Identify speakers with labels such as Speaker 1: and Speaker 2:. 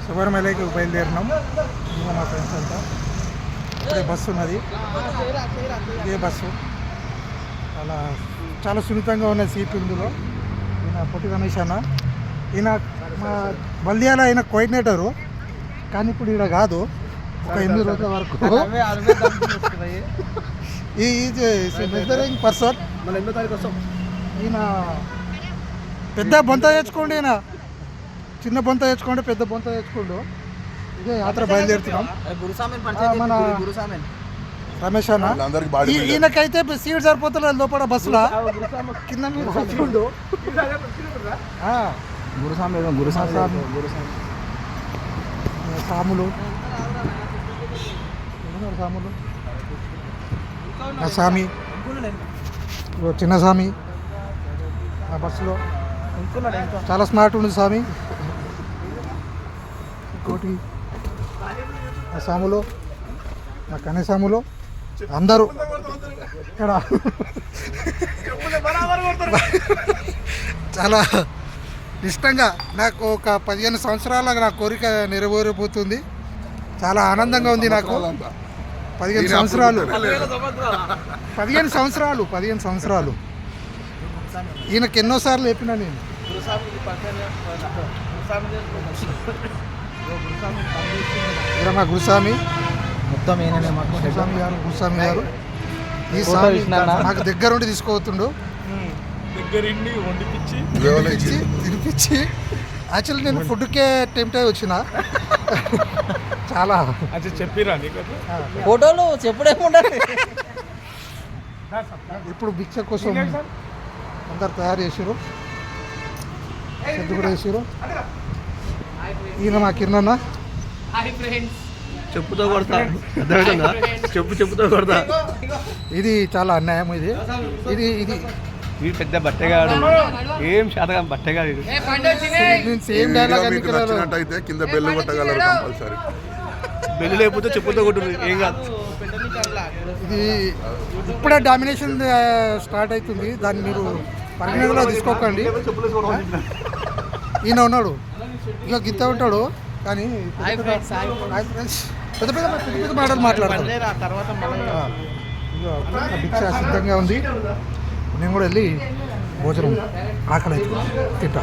Speaker 1: శబరిమలైకి బయలుదేరినాం. ఇంకా మా ఫ్రెండ్స్ అంతా. ఇప్పుడే బస్సు ఉన్నది, ఇదే బస్సు. చాలా చాలా సున్నితంగా ఉన్న సీట్ ఇందులో. ఈయన పొట్టి రమేష్ అన్న, ఈయన మా బల్దియాల ఆయన కోఆర్డినేటరు, కానీ ఇప్పుడు ఈడ కాదు. ఒక 8 రోజుల వరకు మెజరింగ్ పర్సన్. ఈయన పెద్ద బొంత తెచ్చుకోండి, ఈయన చిన్న బొంత తెచ్చుకోండి, పెద్ద బొంత తెచ్చుకోండు. ఇదే యాత్ర బయలుదేరుతున్నాం. మన రమేష్ అన్న, ఈయనకైతే సీట్ సరిపోతలేదు లోపల బస్సులో, కింద మీరు కూర్చుండు. సాములు సాములు స్వామి, చిన్న స్వామి ఆ బస్సులో చాలా స్మార్ట్ ఉంది స్వామి. ఇంకోటి ఆ సాములు, నా కనే సాములు అందరూ ఇక్కడ చాలా ఇష్టంగా. నాకు ఒక 15 సంవత్సరాల నా కోరిక నెరవేరిపోతుంది. చాలా ఆనందంగా ఉంది నాకు. 15 సంవత్సరాలు ఈయనకి ఎన్నోసార్లు చెప్పినా నేను. ఇక్కడ మా గురుస్వామి మొత్తం గురుస్వామి గారు ఈ స్వామి నాకు దగ్గరుండి తీసుకోవతుండు, తినిపించి. యాక్చువల్లీ నేను ఫుడ్కే టెంప్ట్ అయి వచ్చిన. చాలా చెప్పిరా ఫోటోలు చెప్పుడేముండాలి. ఇప్పుడు భిక్ష కోసం అందరు తయారు చేసారు, కూడా చేసారు. ఈయన మా కిరణ్,
Speaker 2: చెప్పుతో కొడతా, చెప్పుతో కొడతా.
Speaker 1: ఇది చాలా అన్యాయం. ఇది ఇది ఇది
Speaker 2: ఇది పెద్ద బట్టగాడు, ఏం శాతగా బట్టగాడు.
Speaker 1: సేమ్ డైలాగ్
Speaker 3: అయితే కింద బెల్లు కొట్టగలరు కంపల్సరీ.
Speaker 2: బెల్లు లేకపోతే చెప్పుతో కొట్టు, ఏం కాదు.
Speaker 1: ఇది ఇప్పుడే డామినేషన్ స్టార్ట్ అవుతుంది, దాన్ని మీరు పరిగణనలో తీసుకోకండి. ఈయన ఉన్నాడు, ఇక గిత్త ఉంటాడు, కానీ పెద్ద పెద్ద మాటలు మాట్లాడతాడు. భిక్ష సిద్ధంగా ఉంది, నేను కూడా వెళ్ళి భోజనం ఆకలి తింటా.